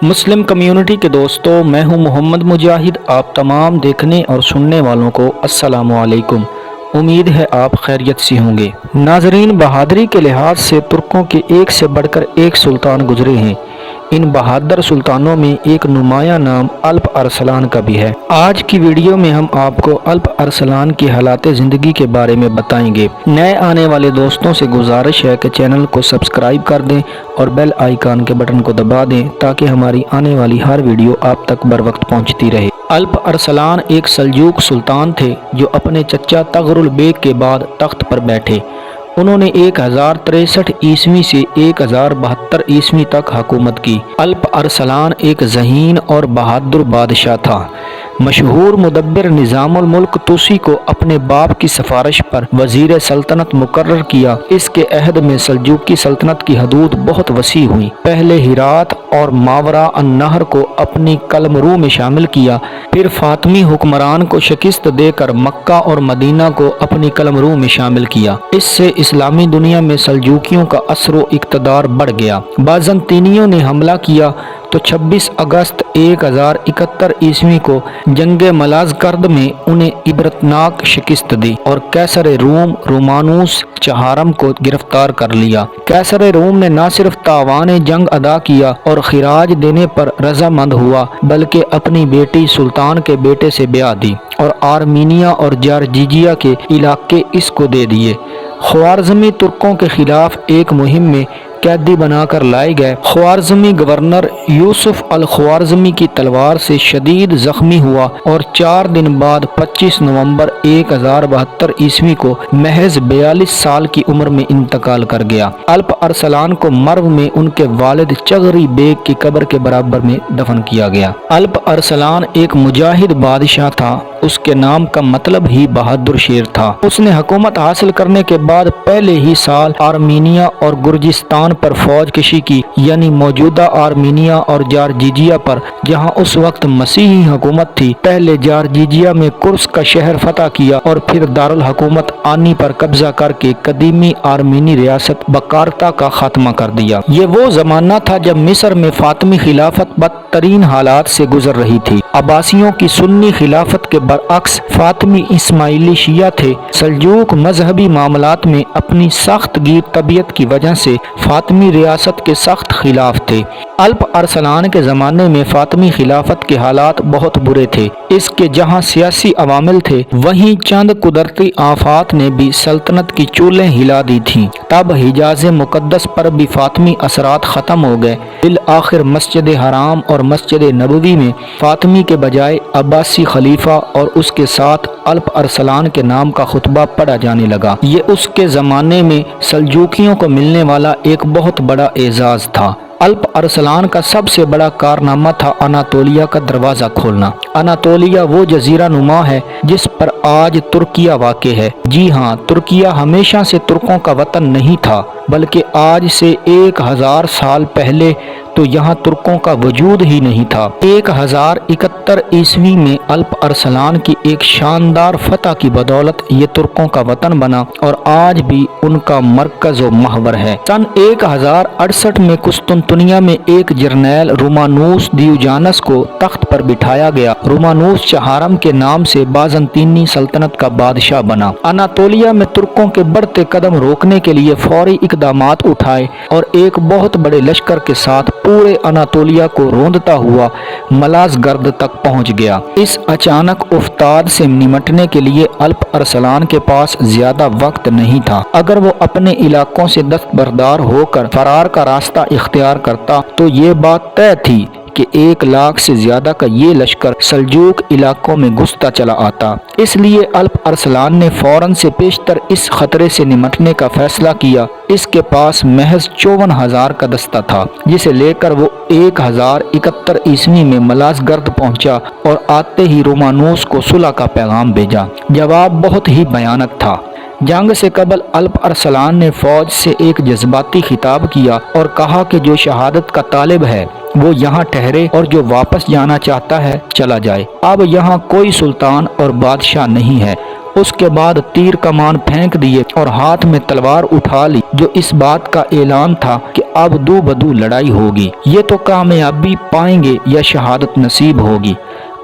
Muslim community के दोस्तों, मैं हूं मोहम्मद मुजाहिद। आप तमाम देखने और सुनने वालों को अस्सलामु अलैकुम। उम्मीद है आप खैरियत से होंगे। नाजरीन, बहादुरी के लिहाज से तुर्कों के एक से बढ़कर एक सुल्तान गुजरे हैं। इन बहादुर सुल्तानों में एक नुमाया नाम अल्प अरसलान का भी है। आज की वीडियो में हम आपको अल्प अरसलान की हालात ज़िंदगी के बारे में बताएंगे। नए आने वाले दोस्तों से गुजारिश है कि चैनल को सब्सक्राइब कर दें और बेल आइकन के बटन को दबा दें ताकि हमारी आने वाली हर वीडियो आप तक बर वक्त पहुँचती रहे। अल्प अरसलान एक सल्जूक सुल्तान थे जो अपने चचा तगरुल बेग के बाद तख्त पर बैठे। उन्होंने 1063 ईस्वी से 1072 ईस्वी तक हुकूमत की। अल्प अरसलान एक ज़हीन और बहादुर बादशाह था। मशहूर मुदब्बिर निज़ामुल मुल्क तुसी को अपने बाप की सिफारिश पर वज़ीर सल्तनत मुकर्रर किया। इसके अहद में सल्जूकी सल्तनत की हदूद बहुत वसी हुई। पहले हिरात और मावरा अन-नहर को अपनी कलमरू में शामिल किया, फिर फातमी हुक्मरान को शिकस्त देकर मक्का और मदीना को अपनी कलमरू में शामिल किया। इससे इस्लामी दुनिया में सल्जूकियों का असर इक़्तिदार बढ़ गया। बाज़ंतीनियों ने हमला किया तो 26 अगस्त 1071 ईस्वी को जंग मलाज़कर्द में उन्हें इबरतनाक शिकस्त दी और कैसर रूम रोमानुस चहारम को गिरफ्तार कर लिया। कैसर रूम ने न सिर्फ तावान जंग अदा किया और खिराज देने पर रजामंद हुआ, बल्कि अपनी बेटी सुल्तान के बेटे से ब्याह दी और आर्मीनिया और जार्जिजिया के इलाके इसको दे दिए। ख्वारज़मी तुर्कों के खिलाफ एक मुहिम में कैदी बनाकर लाए गए ख्वारज़मी गवर्नर यूसुफ अल ख्वारज़मी की तलवार से शदीद जख्मी हुआ और 4 दिन बाद 25 नवंबर 1072 ईस्वी को महज 42 साल की उम्र में इंतकाल कर गया। अल्प अरसलान को मर्व में उनके वालिद चगरी बेग की कब्र के बराबर में दफन किया गया। अल्प अरसलान एक मुजाहिद बादशाह था। उसके नाम का मतलब ही बहादुर शेर था। उसने हुकूमत हासिल करने के बाद पहले ही साल आर्मीनिया और गुर्जिस्तान पर फौज कशी की, यानी मौजूदा आर्मीनिया और जार्जिजिया पर, जहां उस वक्त मसीही हुकूमत थी। पहले जार्जिजिया में कुर्स का शहर फतह किया और फिर दारुल हुकूमत आनी पर कब्जा करके कदीमी आर्मीनी रियासत बकारता का खात्मा कर दिया। ये वो जमाना था जब मिस्र में फातमी खिलाफत बदतरीन हालात से गुजर रही थी। अब्बासियों की सुन्नी खिलाफत के बरअक्स फातमी इस्माइली शिया थे। सल्जूक मजहबी मामलात में अपनी सख्त गिर तबीयत की वजह से फातमी रियासत के सख्त खिलाफ थे। अल्प अरसलान के ज़माने में फातमी खिलाफत के हालात बहुत बुरे थे। इसके जहाँ सियासी अवामिल थे, वहीं चंद कुदरती आफात ने भी सल्तनत की चूलें हिला दी थीं। तब हिजाज मुकद्दस पर भी फातमी असरात ख़त्म हो गए। बिल आखिर मस्जिद हराम और मस्जिद नबवी में फातमी के बजाय अब्बासी खलीफा और उसके साथ अल्प अरसलान के नाम का खुतबा पढ़ा जाने लगा। ये उसके ज़माने में सल्जूकियों को मिलने वाला एक बहुत बड़ा एजाज़ था। अल्प अरसलान का सबसे बड़ा कारनामा था अनातोलिया का दरवाज़ा खोलना। अनातोलिया वो जजीरा नुमा है जिस पर आज तुर्किया वाक़े है। जी हाँ, तुर्किया हमेशा से तुर्कों का वतन नहीं था, बल्कि आज से 1000 साल पहले तो यहाँ तुर्कों का वजूद ही नहीं था। 1071 ईस्वी में अल्प अरसलान की एक शानदार फतह की बदौलत ये तुर्कों का वतन बना और आज भी उनका मरकज़ व महवर है। सन 1068 में कुस्तुनतुनिया में एक जर्नैल रोमानुस दियोजानस को तख्त पर बिठाया गया। रोमानुस चहारम के नाम से बाज़ंतीनी सल्तनत का बादशाह बना। अनातोलिया में तुर्कों के बढ़ते कदम रोकने के लिए फौरी इक़दामात उठाए और एक बहुत बड़े लश्कर के साथ पूरे अनातोलिया को रोंदता हुआ मलाज़गर्द तक पहुंच गया। इस अचानक उफ्ताद से निमटने के लिए अल्प अरसलान के पास ज्यादा वक्त नहीं था। अगर वो अपने इलाकों से दस्तबरदार होकर फरार का रास्ता इख्तियार करता तो ये बात तय थी कि 1 लाख से ज्यादा का ये लश्कर सल्जूक इलाकों में घुसता चला आता। इसलिए अल्प अरसलान ने फौरन से पेशतर इस खतरे से निमटने का फैसला किया। इसके पास महज 54,000 का दस्ता था, जिसे लेकर वो 1071 ईस्वी में मलाज़गर्द पहुंचा और आते ही रोमानुस को सुलह का पैगाम भेजा। जवाब बहुत ही भयानक था। जंग से कबल अल्प अरसलान ने फौज से एक जज्बाती खिताब किया और कहा कि जो शहादत का तालिब है वो यहाँ ठहरे और जो वापस जाना चाहता है चला जाए। अब यहाँ कोई सुल्तान और बादशाह नहीं है। उसके बाद तीर कमान फेंक दिए और हाथ में तलवार उठा ली, जो इस बात का ऐलान था कि اب दो बदू लड़ाई होगी, ये तो कामयाबी पाएंगे या शहादत नसीब होगी।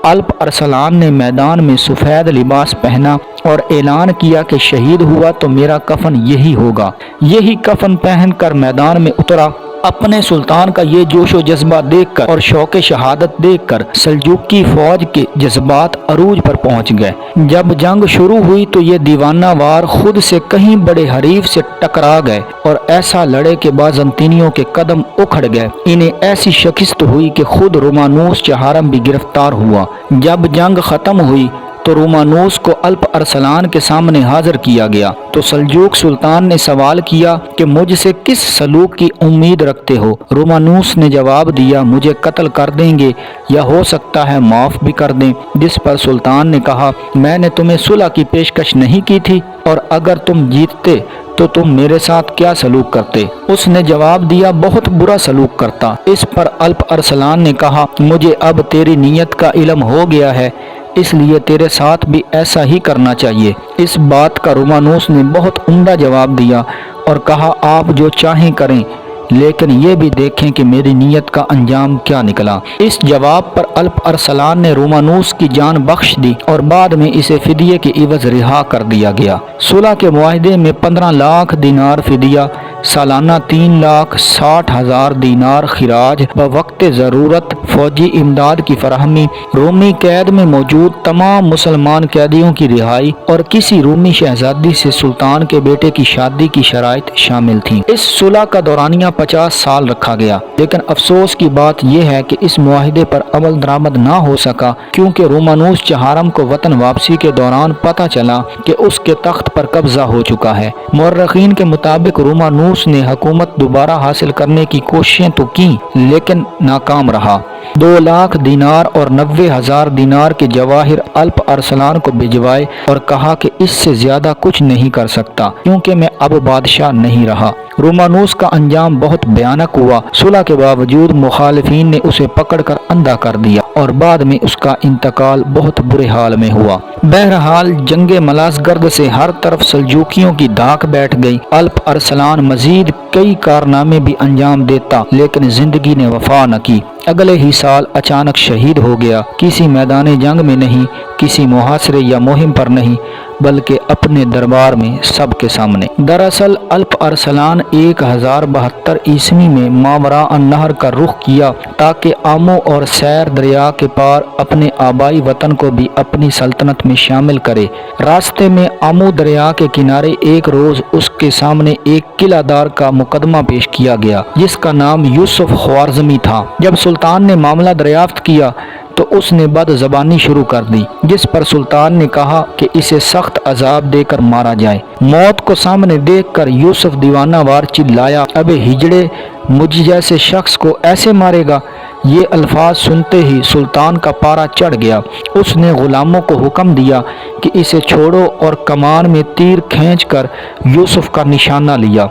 अल्प अरसलान ने मैदान में सफ़ेद लिबास पहना और ऐलान किया कि शहीद हुआ तो मेरा कफन यही होगा। यही कफन पहनकर मैदान में उतरा। अपने सुल्तान का ये जोश व जज्बा देखकर और शौक़ शहादत देखकर सल्जूकी फौज के जज्बात अरूज पर पहुंच गए। जब जंग शुरू हुई तो ये दीवाना वार खुद से कहीं बड़े हरीफ से टकरा गए और ऐसा लड़े कि बाज़ंतीनियों के कदम उखड़ गए। इन्हें ऐसी शिकस्त हुई कि खुद रोमानूस चहारम भी गिरफ्तार हुआ। जब जंग खत्म हुई तो रोमानूस को अल्प अरसलान के सामने हाजिर किया गया तो सल्जूक सुल्तान ने सवाल किया कि मुझसे किस सलूक की उम्मीद रखते हो। रोमानूस ने जवाब दिया, मुझे कत्ल कर देंगे या हो सकता है माफ़ भी कर दें। जिस पर सुल्तान ने कहा, मैंने तुम्हें सुलह की पेशकश नहीं की थी और अगर तुम जीतते तो तुम मेरे साथ क्या सलूक करते। उसने जवाब दिया, बहुत बुरा सलूक करता। इस पर अल्प अरसलान ने कहा, मुझे अब तेरी नीयत का इल्म हो गया है, इसलिए तेरे साथ भी ऐसा ही करना चाहिए। इस बात का रोमानूस ने बहुत उम्दा जवाब दिया और कहा, आप जो चाहें करें, लेकिन ये भी देखें कि मेरी नीयत का अंजाम क्या निकला। इस जवाब पर अल्प अरसलान ने रोमानूस की जान बख्श दी और बाद में इसे फिदिये के इवज रिहा कर दिया गया। सुलह के मुआहदे में 15 लाख दीनार फिदिया, सालाना 3,60,000 दीनार खिराज व वक्त ज़रूरत फौजी इमदाद की फराहमी, रोमी कैद में मौजूद तमाम मुसलमान कैदियों की रिहाई और किसी रोमी शहजादी से सुल्तान के बेटे की शादी की शराइत शामिल थीं। इस सुलह का दौरानिया 50 साल रखा गया, लेकिन अफसोस की बात यह है कि इस मुआहदे पर अमल दरामद ना हो सका क्योंकि रोमानूस चहारम को वतन वापसी के दौरान पता चला कि उसके तख्त पर कब्जा हो चुका है। मुर्रखीन के मुताबिक रोमानूस ने हुकूमत दोबारा हासिल करने की कोशिशें तो की लेकिन नाकाम रहा। 2 लाख दीनार और 90,000 दीनार के जवाहिर अल्प अरसलान को भिजवाए और कहा कि इससे ज्यादा कुछ नहीं कर सकता क्योंकि मैं अब बादशाह नहीं रहा। रोमानूस का अंजाम बहुत भयानक हुआ। सुलह के बावजूद मुखालिफिन ने उसे पकड़कर अंधा कर दिया और बाद में उसका इंतकाल बहुत बुरे हाल में हुआ। बहरहाल जंगे मलासगर्द से हर तरफ सल्जूकियों की धाक बैठ गई। अल्प अरसलान मजीद कई कारनामे भी अंजाम देता लेकिन जिंदगी ने वफा न की। अगले ही साल अचानक शहीद हो गया। किसी मैदान जंग में नहीं, किसी मुहासरे या मुहिम पर नहीं, बल्कि अपने दरबार में सबके सामने। दरअसल अल्प अरसलान 1072 ईस्वी में मावरा अन्नहर का रुख किया ताकि आमो और सैर दरिया के पार अपने आबाई वतन को भी अपनी सल्तनत में शामिल करे। रास्ते में आमो दरिया के किनारे एक रोज उसके सामने एक किलादार का मुकदमा पेश किया गया जिसका नाम यूसुफ ख्वारज़मी था। जब सुल्तान ने मामला दरियाफ्त किया तो उसने बदज़बानी शुरू कर दी, जिस पर सुल्तान ने कहा कि इसे सख्त अजाब देकर मारा जाए। मौत को सामने देखकर यूसुफ दीवाना वार चिल्लाया, अबे हिजड़े, मुझ जैसे शख्स को ऐसे मारेगा। ये अल्फाज सुनते ही सुल्तान का पारा चढ़ गया। उसने गुलामों को हुक्म दिया कि इसे छोड़ो और कमान में तीर खींचकर यूसुफ का निशाना लिया।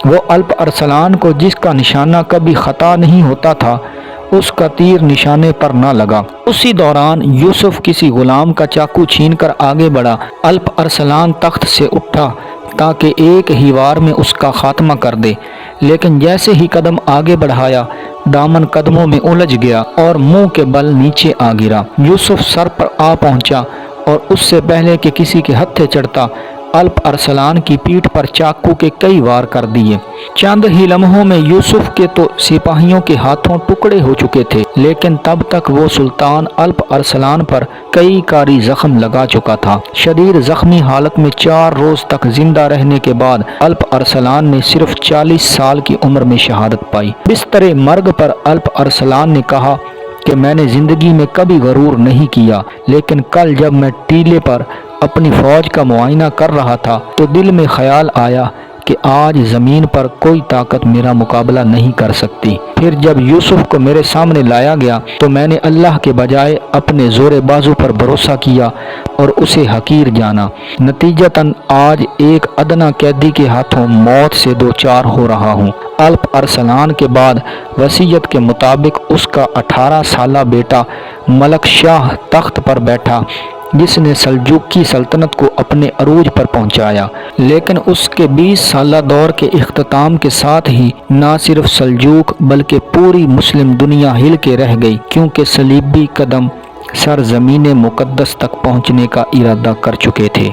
वो अल्प अरसलान को जिसका निशाना कभी खता नहीं होता था उसका तीर निशाने पर न लगा। उसी दौरान यूसुफ किसी गुलाम का चाकू छीनकर आगे बढ़ा। अल्प अरसलान तख्त से उठा ताकि एक ही वार में उसका खात्मा कर दे, लेकिन जैसे ही कदम आगे बढ़ाया दामन कदमों में उलझ गया और मुंह के बल नीचे आ गिरा। यूसुफ सर पर आ पहुंचा और उससे पहले कि किसी के हत्थे चढ़ता अल्प अरसलान की पीठ पर चाकू के कई वार कर दिए। चंद ही लम्हों में यूसुफ के तो सिपाहियों के हाथों टुकड़े हो चुके थे, लेकिन तब तक वो सुल्तान अल्प अरसलान पर कई कारी जख्म लगा चुका था। शदीद जख्मी हालत में 4 रोज तक जिंदा रहने के बाद अल्प अरसलान ने सिर्फ 40 साल की उम्र में शहादत पाई। बिस्तरे मर्ग पर अल्प अरसलान ने कहा कि मैंने जिंदगी में कभी गरूर नहीं किया, लेकिन कल जब मैं टीले पर अपनी फौज का मुआयना कर रहा था तो दिल में ख्याल आया कि आज ज़मीन पर कोई ताकत मेरा मुकाबला नहीं कर सकती। फिर जब यूसुफ को मेरे सामने लाया गया तो मैंने अल्लाह के बजाय अपने ज़ोर बाजू पर भरोसा किया और उसे हकीर जाना। नतीजतन आज एक अदना कैदी के हाथों मौत से दो चार हो रहा हूँ। अल्प अरसलान के बाद वसीयत के मुताबिक उसका 18 साला बेटा मलक शाह तख्त पर बैठा। جس نے سلجوقی سلطنت کو اپنے عروج پر پہنچایا، لیکن اس کے 20 سالہ دور کے اختتام کے ساتھ ہی نہ صرف سلجوق بلکہ پوری مسلم دنیا ہل کے رہ گئی، کیونکہ صلیبی قدم سرزمین مقدس تک پہنچنے کا ارادہ کر چکے تھے۔